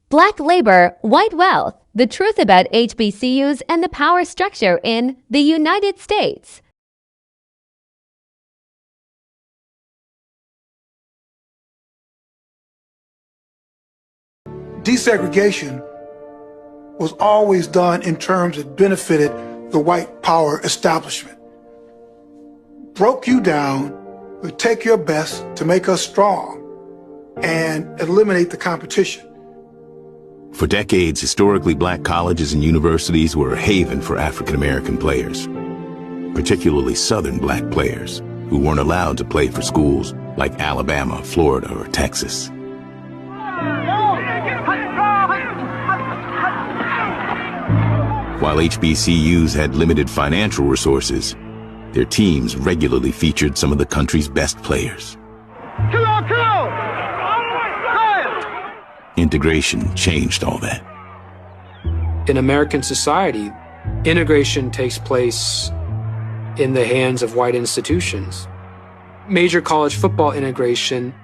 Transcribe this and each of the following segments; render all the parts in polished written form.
Black Labor, White Wealth, the truth about HBCUs and the power structure in the United States. Desegregation was always done in terms that benefited the white power establishment. Broke you down, would take your best to make us strong and eliminate the competition. For decades, historically black colleges and universities were a haven for African-American players, particularly Southern black players who weren't allowed to play for schools like Alabama, Florida, or Texas. While HBCUs had limited financial resources, their teams regularly featured some of the country's best players. Integration changed all that. In American society, integration takes place in the hands of white institutions. Major college football integration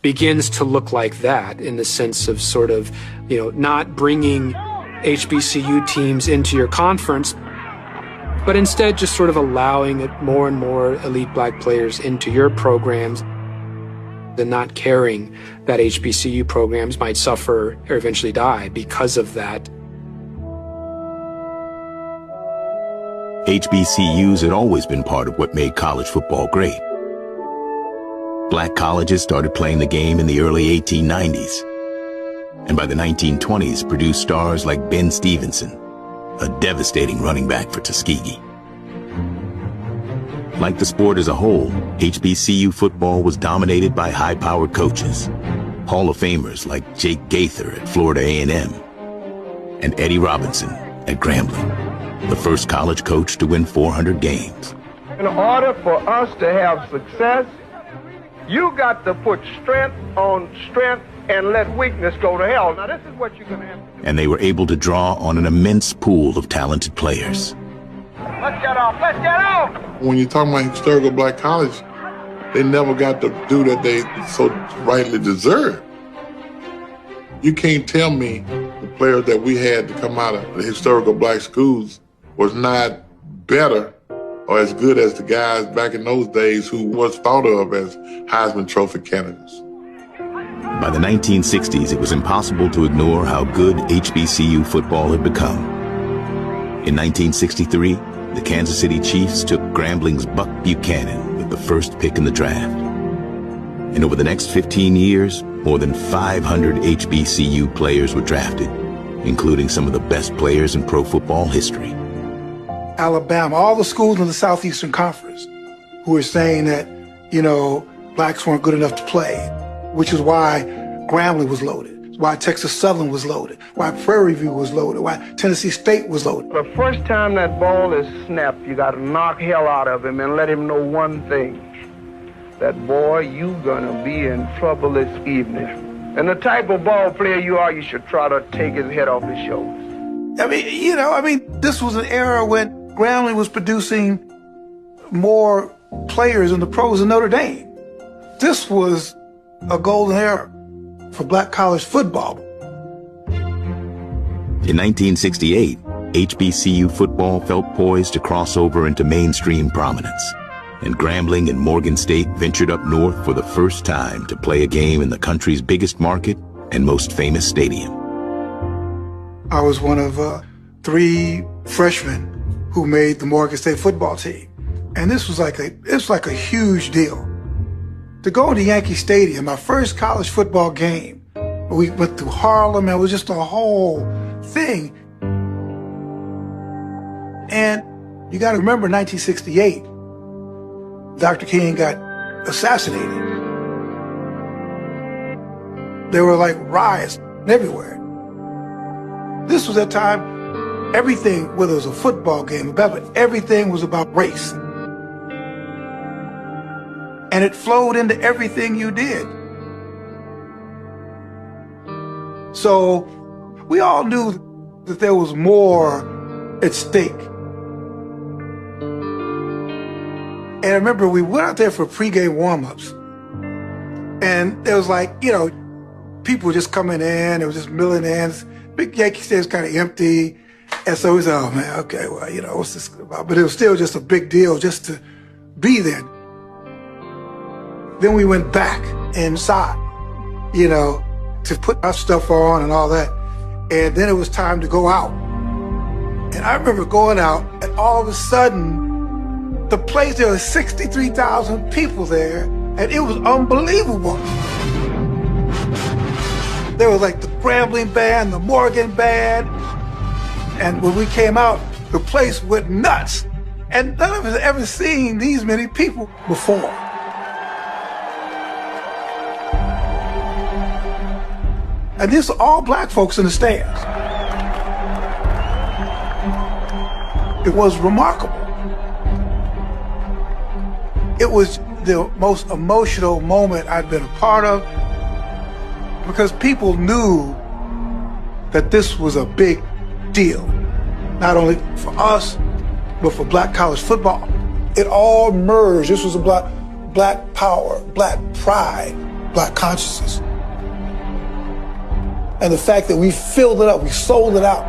begins to look like that in the sense of sort of, not bringing HBCU teams into your conference, but instead just sort of allowing more and more elite black players into your programs and not caring that HBCU programs might suffer or eventually die because of that. HBCUs had always been part of what made college football great. Black colleges started playing the game in the early 1890s, and by the 1920s produced stars like Ben Stevenson, a devastating running back for Tuskegee. Like the sport as a whole, HBCU football was dominated by high-powered coaches, Hall of Famers like Jake Gaither at Florida A&M and Eddie Robinson at Grambling, the first college coach to win 400 games. In order for us to have success, you got to put strength on strength and let weakness go to hell. Now, this is what you're going to have to do. And they were able to draw on an immense pool of talented players. Let's get off. Let's get off. When you're talking about historical black college, they never got the due that they so rightly deserve. You can't tell me the players that we had to come out of the historical black schools was not better or as good as the guys back in those days who was thought of as Heisman Trophy candidates. By the 1960s, it was impossible to ignore how good HBCU football had become. In 1963, the Kansas City Chiefs took Grambling's Buck Buchanan with the first pick in the draft. And over the next 15 years, more than 500 HBCU players were drafted, including some of the best players in pro football history. Alabama, all the schools in the Southeastern Conference who were saying that, blacks weren't good enough to play, which is why Grambling was loaded, why Texas Southern was loaded, why Prairie View was loaded, why Tennessee State was loaded. The first time that ball is snapped, you got to knock hell out of him and let him know one thing, that, boy, you gonna be in trouble this evening. And the type of ball player you are, you should try to take his head off his shoulders. This was an era when Grambling was producing more players in the pros than Notre Dame. This was a golden era for black college football. In 1968, HBCU football felt poised to cross over into mainstream prominence, and Grambling and Morgan State ventured up north for the first time to play a game in the country's biggest market and most famous stadium. I was one of 3 freshmen who made the Morgan State football team. And this was like a huge deal. To go to Yankee Stadium, my first college football game, we went through Harlem, and it was just a whole thing. And you got to remember 1968, Dr. King got assassinated. There were like riots everywhere. This was a time, everything, whether it was a football game, everything was about race. And it flowed into everything you did. So we all knew that there was more at stake. And I remember we went out there for pregame warm-ups. And it was like, people were just coming in, it was just milling in. Big Yankee Stadium's kind of empty. And so we said, oh man, okay, well, you know, what's this about? But it was still just a big deal just to be there. Then we went back inside, you know, to put our stuff on and all that. And then it was time to go out. And I remember going out, and all of a sudden, the place, there was 63,000 people there, and it was unbelievable. There was like the Grambling band, the Morgan band, and when we came out, the place went nuts. And none of us had ever seen these many people before. And these are all black folks in the stands. It was remarkable. It was the most emotional moment I'd been a part of, because people knew that this was a big deal, not only for us, but for black college football. It all merged. This was a black power, black pride, black consciousness. And the fact that we filled it up, we sold it out.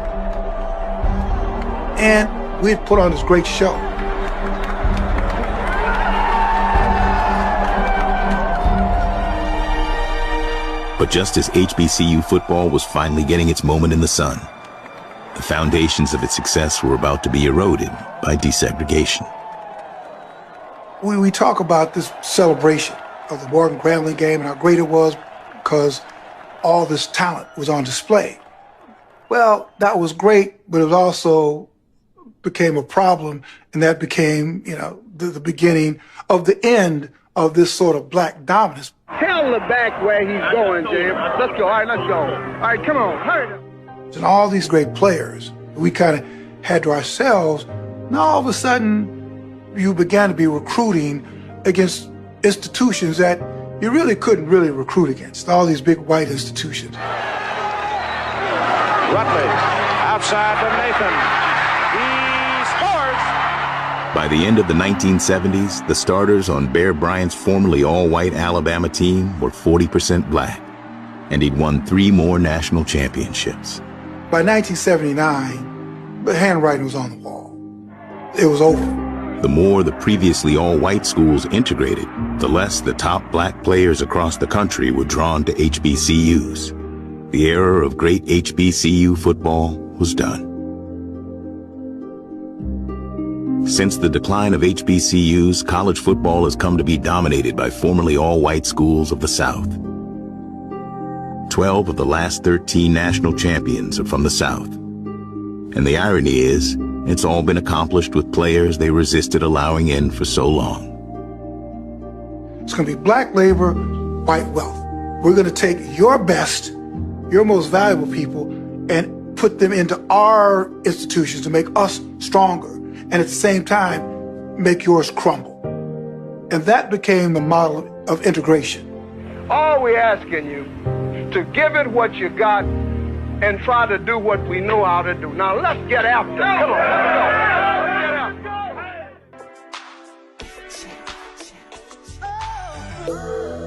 And we had put on this great show. But just as HBCU football was finally getting its moment in the sun, the foundations of its success were about to be eroded by desegregation. We talk about this celebration of the Morgan Grambling game and how great it was because all this talent was on display. Well, that was great, but it also became a problem, and that became, you know, the beginning of the end of this sort of black dominance. Tell the back where he's going, James. Let's go. All right, let's go. All right, come on. Hurry. And all these great players, we kind of had to ourselves. Now all of a sudden, you began to be recruiting against institutions that you really couldn't really recruit against. All these big white institutions. Rutledge outside to Nathan. He scores. By the end of the 1970s, the starters on Bear Bryant's formerly all-white Alabama team were 40% black, and he'd won 3 more national championships. By 1979, the handwriting was on the wall. It was over. The more the previously all-white schools integrated, the less the top black players across the country were drawn to HBCUs. The era of great HBCU football was done. Since the decline of HBCUs, college football has come to be dominated by formerly all-white schools of the South. 12 of the last 13 national champions are from the South. And the irony is, it's all been accomplished with players they resisted allowing in for so long. It's going to be black labor, white wealth. We're going to take your best, your most valuable people, and put them into our institutions to make us stronger, and at the same time, make yours crumble. And that became the model of integration. All we're asking you, to give it what you got and try to do what we know how to do. Now let's get after it. Come on, let's go. Let's get after it.